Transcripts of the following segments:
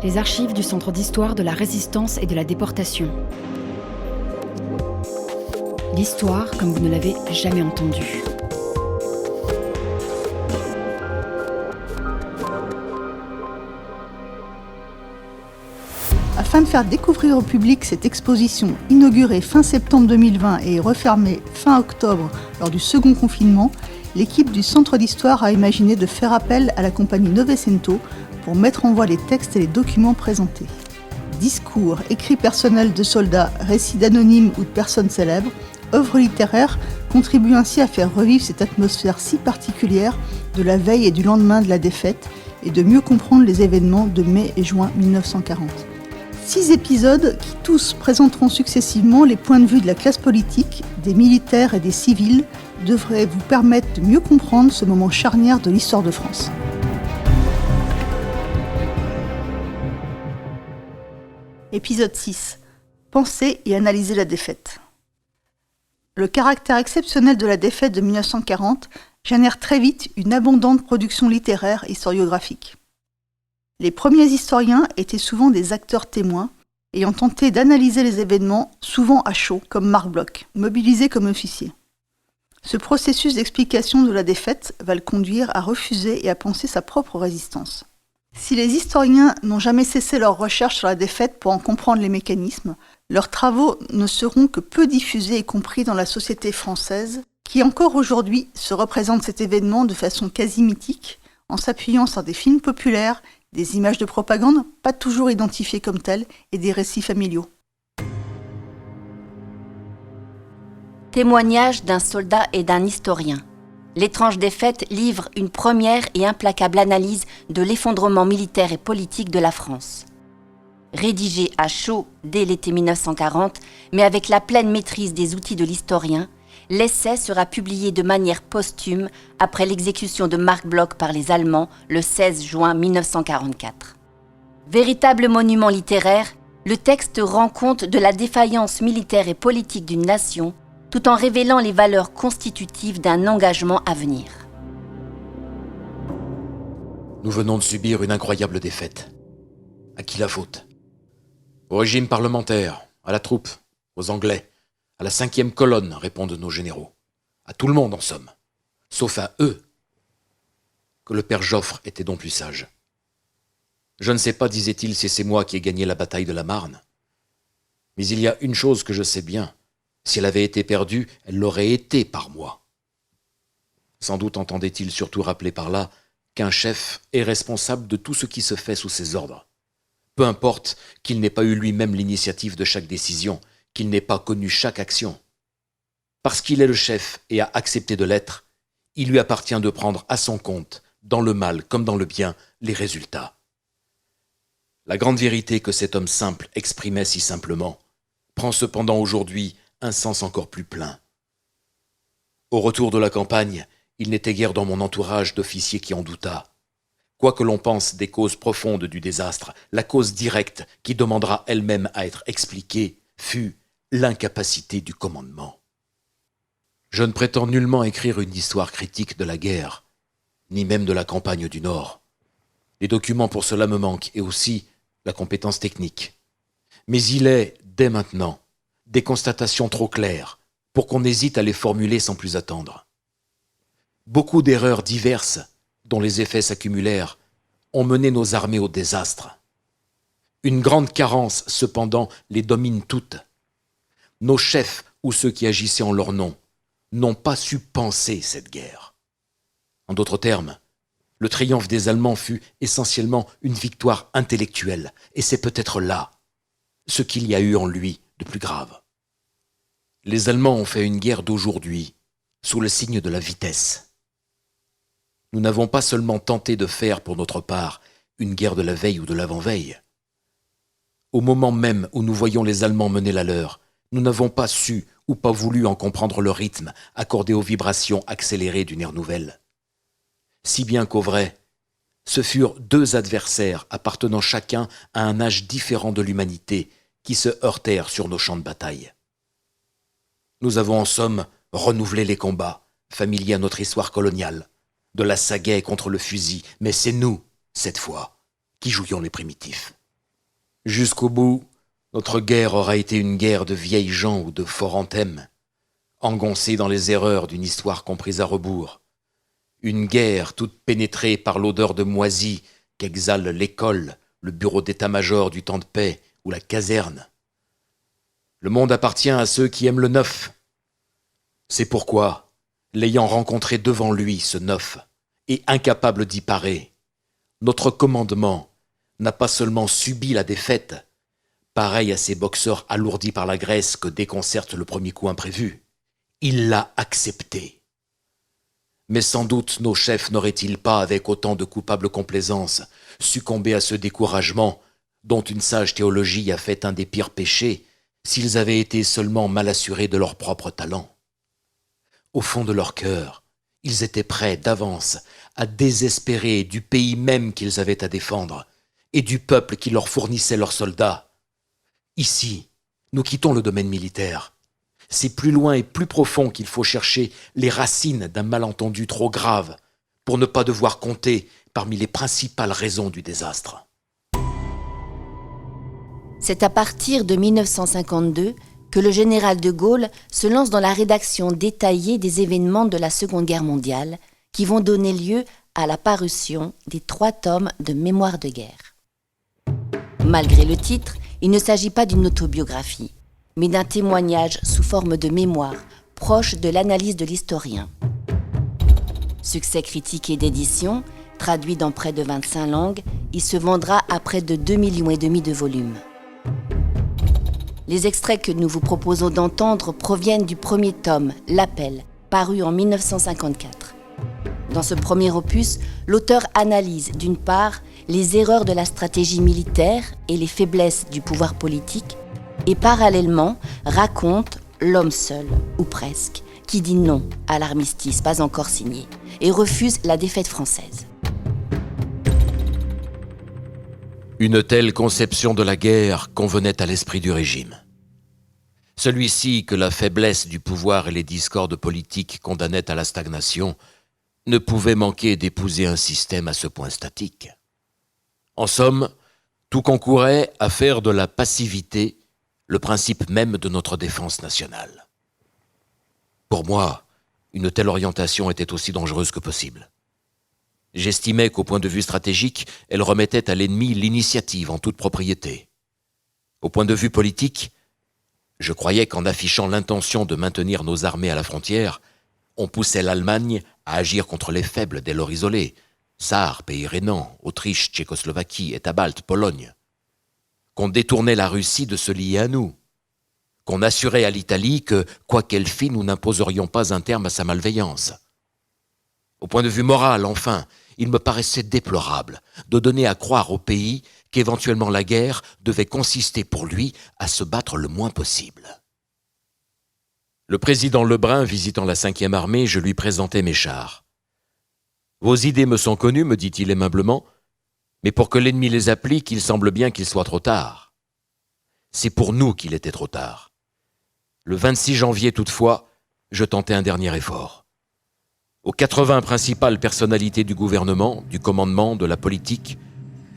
Les archives du Centre d'histoire de la Résistance et de la Déportation. L'histoire comme vous ne l'avez jamais entendue. Afin de faire découvrir au public cette exposition inaugurée fin septembre 2020 et refermée fin octobre lors du second confinement, l'équipe du Centre d'histoire a imaginé de faire appel à la compagnie Novecento pour mettre en voie les textes et les documents présentés. Discours, écrits personnels de soldats, récits d'anonymes ou de personnes célèbres, œuvres littéraires contribuent ainsi à faire revivre cette atmosphère si particulière de la veille et du lendemain de la défaite et de mieux comprendre les événements de mai et juin 1940. 6 épisodes qui tous présenteront successivement les points de vue de la classe politique, des militaires et des civils devraient vous permettre de mieux comprendre ce moment charnière de l'histoire de France. Épisode 6. Penser et analyser la défaite. Le caractère exceptionnel de la défaite de 1940 génère très vite une abondante production littéraire et historiographique. Les premiers historiens étaient souvent des acteurs témoins, ayant tenté d'analyser les événements, souvent à chaud, comme Marc Bloch, mobilisé comme officier. Ce processus d'explication de la défaite va le conduire à refuser et à penser sa propre résistance. Si les historiens n'ont jamais cessé leurs recherches sur la défaite pour en comprendre les mécanismes, leurs travaux ne seront que peu diffusés et compris dans la société française, qui encore aujourd'hui se représente cet événement de façon quasi mythique, en s'appuyant sur des films populaires, des images de propagande pas toujours identifiées comme telles et des récits familiaux. Témoignage d'un soldat et d'un historien. L'étrange défaite livre une première et implacable analyse de l'effondrement militaire et politique de la France. Rédigé à chaud dès l'été 1940, mais avec la pleine maîtrise des outils de l'historien, l'essai sera publié de manière posthume après l'exécution de Marc Bloch par les Allemands le 16 juin 1944. Véritable monument littéraire, le texte rend compte de la défaillance militaire et politique d'une nation, tout en révélant les valeurs constitutives d'un engagement à venir. Nous venons de subir une incroyable défaite. À qui la faute ? Au régime parlementaire, à la troupe, aux Anglais, à la 5e colonne, répondent nos généraux. À tout le monde, en somme. Sauf à eux. Que le père Joffre était donc plus sage. Je ne sais pas, disait-il, si c'est moi qui ai gagné la bataille de la Marne. Mais il y a une chose que je sais bien. Si elle avait été perdue, elle l'aurait été par moi. Sans doute entendait-il surtout rappeler par là qu'un chef est responsable de tout ce qui se fait sous ses ordres. Peu importe qu'il n'ait pas eu lui-même l'initiative de chaque décision, qu'il n'ait pas connu chaque action. Parce qu'il est le chef et a accepté de l'être, il lui appartient de prendre à son compte, dans le mal comme dans le bien, les résultats. La grande vérité que cet homme simple exprimait si simplement prend cependant aujourd'hui un sens encore plus plein. Au retour de la campagne, il n'était guère dans mon entourage d'officiers qui en doutât. Quoi que l'on pense des causes profondes du désastre, la cause directe qui demandera elle-même à être expliquée fut l'incapacité du commandement. Je ne prétends nullement écrire une histoire critique de la guerre, ni même de la campagne du Nord. Les documents pour cela me manquent et aussi la compétence technique. Mais il est, dès maintenant, des constatations trop claires pour qu'on hésite à les formuler sans plus attendre. Beaucoup d'erreurs diverses, dont les effets s'accumulèrent, ont mené nos armées au désastre. Une grande carence, cependant, les domine toutes. Nos chefs, ou ceux qui agissaient en leur nom, n'ont pas su penser cette guerre. En d'autres termes, le triomphe des Allemands fut essentiellement une victoire intellectuelle, et c'est peut-être là ce qu'il y a eu en lui de plus grave. Les Allemands ont fait une guerre d'aujourd'hui, sous le signe de la vitesse. Nous n'avons pas seulement tenté de faire, pour notre part, une guerre de la veille ou de l'avant-veille. Au moment même où nous voyons les Allemands mener la leur, nous n'avons pas su ou pas voulu en comprendre le rythme accordé aux vibrations accélérées d'une ère nouvelle. Si bien qu'au vrai, ce furent deux adversaires appartenant chacun à un âge différent de l'humanité qui se heurtèrent sur nos champs de bataille. Nous avons en somme renouvelé les combats, familiers à notre histoire coloniale, de la sagaie contre le fusil, mais c'est nous, cette fois, qui jouions les primitifs. Jusqu'au bout, notre guerre aura été une guerre de vieilles gens ou de forts anthèmes, engoncés dans les erreurs d'une histoire comprise à rebours. Une guerre toute pénétrée par l'odeur de moisi qu'exhale l'école, le bureau d'état-major du temps de paix ou la caserne. Le monde appartient à ceux qui aiment le neuf. C'est pourquoi, l'ayant rencontré devant lui, ce neuf, et incapable d'y parer, notre commandement n'a pas seulement subi la défaite, pareil à ces boxeurs alourdis par la graisse que déconcerte le premier coup imprévu, il l'a accepté. Mais sans doute nos chefs n'auraient-ils pas, avec autant de coupable complaisance, succombé à ce découragement dont une sage théologie a fait un des pires péchés, s'ils avaient été seulement mal assurés de leur propre talent. Au fond de leur cœur, ils étaient prêts d'avance à désespérer du pays même qu'ils avaient à défendre et du peuple qui leur fournissait leurs soldats. Ici, nous quittons le domaine militaire. C'est plus loin et plus profond qu'il faut chercher les racines d'un malentendu trop grave pour ne pas devoir compter parmi les principales raisons du désastre. C'est à partir de 1952 que le général de Gaulle se lance dans la rédaction détaillée des événements de la Seconde Guerre mondiale qui vont donner lieu à la parution des 3 tomes de Mémoires de guerre. Malgré le titre, il ne s'agit pas d'une autobiographie, mais d'un témoignage sous forme de mémoire, proche de l'analyse de l'historien. Succès critique et d'édition, traduit dans près de 25 langues, il se vendra à près de 2,5 millions de volumes. Les extraits que nous vous proposons d'entendre proviennent du premier tome, L'Appel, paru en 1954. Dans ce premier opus, l'auteur analyse, d'une part, les erreurs de la stratégie militaire et les faiblesses du pouvoir politique, et parallèlement raconte l'homme seul, ou presque, qui dit non à l'armistice pas encore signé et refuse la défaite française. Une telle conception de la guerre convenait à l'esprit du régime. Celui-ci, que la faiblesse du pouvoir et les discordes politiques condamnaient à la stagnation, ne pouvait manquer d'épouser un système à ce point statique. En somme, tout concourait à faire de la passivité le principe même de notre défense nationale. Pour moi, une telle orientation était aussi dangereuse que possible. J'estimais qu'au point de vue stratégique, elle remettait à l'ennemi l'initiative en toute propriété. Au point de vue politique, je croyais qu'en affichant l'intention de maintenir nos armées à la frontière, on poussait l'Allemagne à agir contre les faibles dès lors isolés, Sarre, pays rhénan, Autriche, Tchécoslovaquie, États-Baltes, Pologne. Qu'on détournait la Russie de se lier à nous. Qu'on assurait à l'Italie que, quoi qu'elle fît, nous n'imposerions pas un terme à sa malveillance. Au point de vue moral, enfin, il me paraissait déplorable de donner à croire au pays qu'éventuellement la guerre devait consister pour lui à se battre le moins possible. Le président Lebrun visitant la 5e armée, je lui présentai mes chars. « Vos idées me sont connues, me dit-il aimablement, mais pour que l'ennemi les applique, il semble bien qu'il soit trop tard. » C'est pour nous qu'il était trop tard. Le 26 janvier, toutefois, je tentai un dernier effort. Aux 80 principales personnalités du gouvernement, du commandement, de la politique,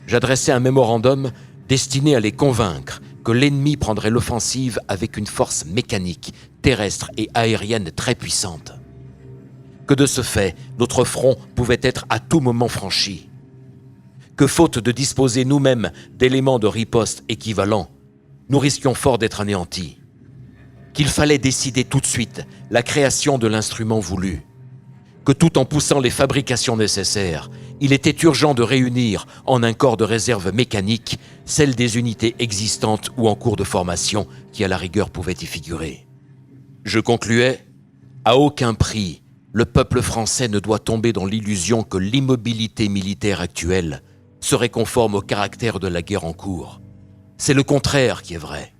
j'adressai un mémorandum destiné à les convaincre que l'ennemi prendrait l'offensive avec une force mécanique, terrestre et aérienne très puissante. Que de ce fait, notre front pouvait être à tout moment franchi. Que faute de disposer nous-mêmes d'éléments de riposte équivalents, nous risquions fort d'être anéantis. Qu'il fallait décider tout de suite la création de l'instrument voulu. Que tout en poussant les fabrications nécessaires, il était urgent de réunir en un corps de réserve mécanique celles des unités existantes ou en cours de formation qui à la rigueur pouvaient y figurer. Je concluais, à aucun prix, le peuple français ne doit tomber dans l'illusion que l'immobilité militaire actuelle serait conforme au caractère de la guerre en cours. C'est le contraire qui est vrai.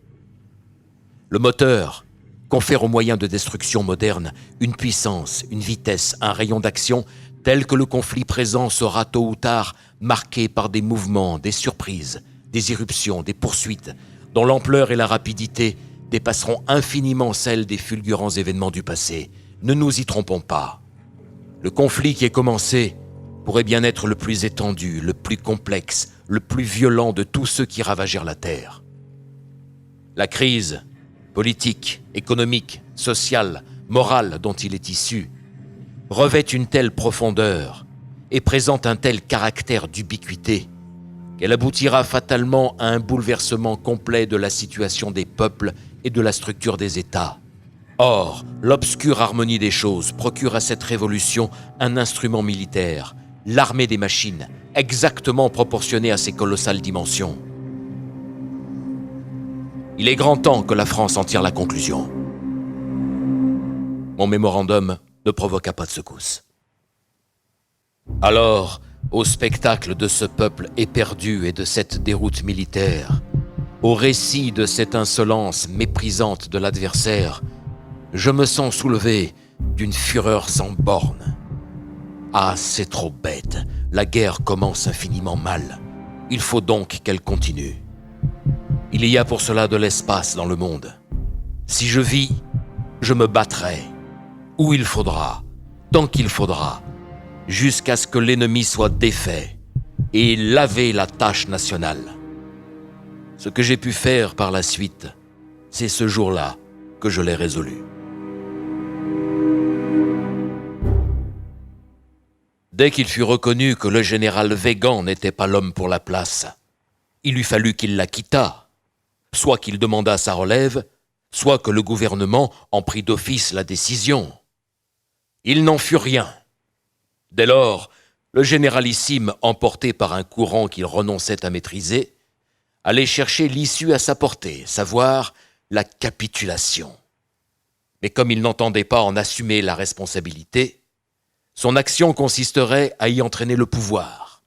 Le moteur confère aux moyens de destruction modernes une puissance, une vitesse, un rayon d'action tel que le conflit présent sera tôt ou tard marqué par des mouvements, des surprises, des irruptions, des poursuites, dont l'ampleur et la rapidité dépasseront infiniment celles des fulgurants événements du passé. Ne nous y trompons pas. Le conflit qui est commencé pourrait bien être le plus étendu, le plus complexe, le plus violent de tous ceux qui ravagèrent la terre. La crise politique, économique, sociale, morale dont il est issu revêt une telle profondeur et présente un tel caractère d'ubiquité qu'elle aboutira fatalement à un bouleversement complet de la situation des peuples et de la structure des États. Or, l'obscure harmonie des choses procure à cette révolution un instrument militaire, l'armée des machines, exactement proportionnée à ses colossales dimensions. Il est grand temps que la France en tire la conclusion. Mon mémorandum ne provoqua pas de secousse. Alors, au spectacle de ce peuple éperdu et de cette déroute militaire, au récit de cette insolence méprisante de l'adversaire, je me sens soulevé d'une fureur sans borne. Ah, c'est trop bête, la guerre commence infiniment mal. Il faut donc qu'elle continue. Il y a pour cela de l'espace dans le monde. Si je vis, je me battrai, où il faudra, tant qu'il faudra, jusqu'à ce que l'ennemi soit défait et laver la tâche nationale. Ce que j'ai pu faire par la suite, c'est ce jour-là que je l'ai résolu. Dès qu'il fut reconnu que le général Weygand n'était pas l'homme pour la place, il eût fallu qu'il la quittât, soit qu'il demandât sa relève, soit que le gouvernement en prit d'office la décision. Il n'en fut rien. Dès lors, le généralissime, emporté par un courant qu'il renonçait à maîtriser, allait chercher l'issue à sa portée, savoir la capitulation. Mais comme il n'entendait pas en assumer la responsabilité, son action consisterait à y entraîner le pouvoir.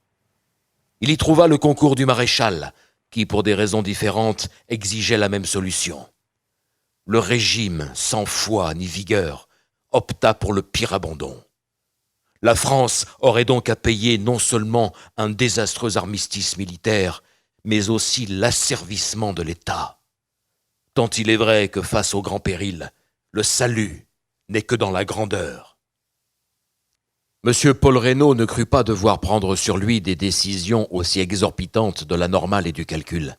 Il y trouva le concours du maréchal, qui, pour des raisons différentes, exigeait la même solution. Le régime, sans foi ni vigueur, opta pour le pire abandon. La France aurait donc à payer non seulement un désastreux armistice militaire, mais aussi l'asservissement de l'État. Tant il est vrai que face au grand péril, le salut n'est que dans la grandeur. M. Paul Reynaud ne crut pas devoir prendre sur lui des décisions aussi exorbitantes de la normale et du calcul.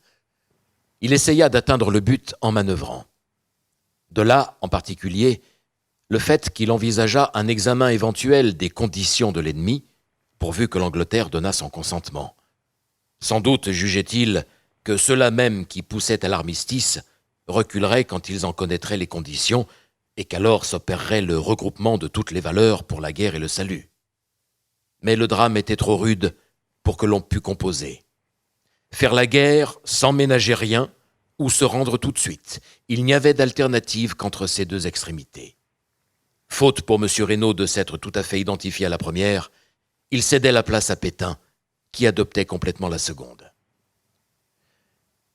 Il essaya d'atteindre le but en manœuvrant. De là, en particulier, le fait qu'il envisageât un examen éventuel des conditions de l'ennemi, pourvu que l'Angleterre donnât son consentement. Sans doute jugeait-il que ceux-là même qui poussaient à l'armistice reculeraient quand ils en connaîtraient les conditions et qu'alors s'opérerait le regroupement de toutes les valeurs pour la guerre et le salut. Mais le drame était trop rude pour que l'on pût composer. Faire la guerre sans ménager rien ou se rendre tout de suite, il n'y avait d'alternative qu'entre ces deux extrémités. Faute pour M. Reynaud de s'être tout à fait identifié à la première, il cédait la place à Pétain, qui adoptait complètement la seconde.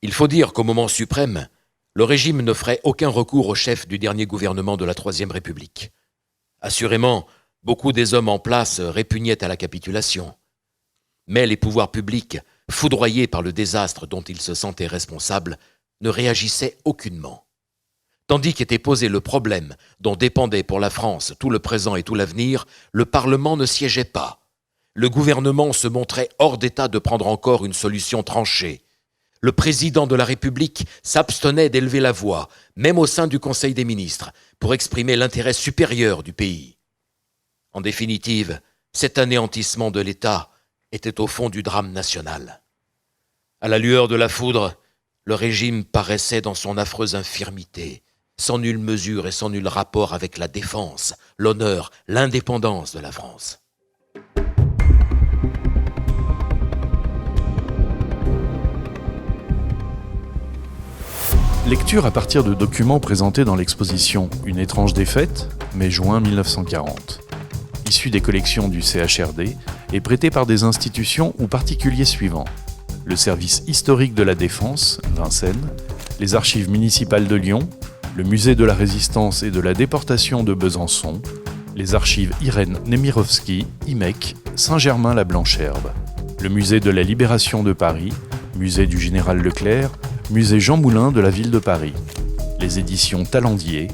Il faut dire qu'au moment suprême, le régime ne ferait aucun recours au chef du dernier gouvernement de la Troisième République. Assurément, beaucoup des hommes en place répugnaient à la capitulation. Mais les pouvoirs publics, foudroyés par le désastre dont ils se sentaient responsables, ne réagissaient aucunement. Tandis qu'était posé le problème dont dépendait pour la France tout le présent et tout l'avenir, le Parlement ne siégeait pas. Le gouvernement se montrait hors d'état de prendre encore une solution tranchée. Le président de la République s'abstenait d'élever la voix, même au sein du Conseil des ministres, pour exprimer l'intérêt supérieur du pays. En définitive, cet anéantissement de l'État était au fond du drame national. À la lueur de la foudre, le régime paraissait dans son affreuse infirmité, sans nulle mesure et sans nul rapport avec la défense, l'honneur, l'indépendance de la France. Lecture à partir de documents présentés dans l'exposition Une étrange défaite, mai-juin 1940, issus des collections du CHRD et prêtés par des institutions ou particuliers suivants: le service historique de la Défense, Vincennes, les archives municipales de Lyon, le musée de la Résistance et de la Déportation de Besançon, les archives Irène Nemirovsky, IMEC, Saint-Germain-la-Blancherbe, le musée de la Libération de Paris, musée du Général Leclerc, musée Jean Moulin de la ville de Paris, les éditions Talendier,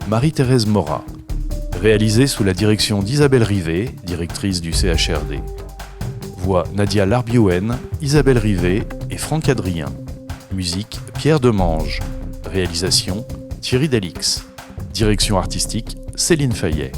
Marie-Thérèse Morat, réalisé sous la direction d'Isabelle Rivet, directrice du CHRD, Voix Nadia Larbiouen, Isabelle Rivet et Franck Adrien. Musique Pierre Demange. Réalisation Thierry Delix. Direction artistique Céline Fayet.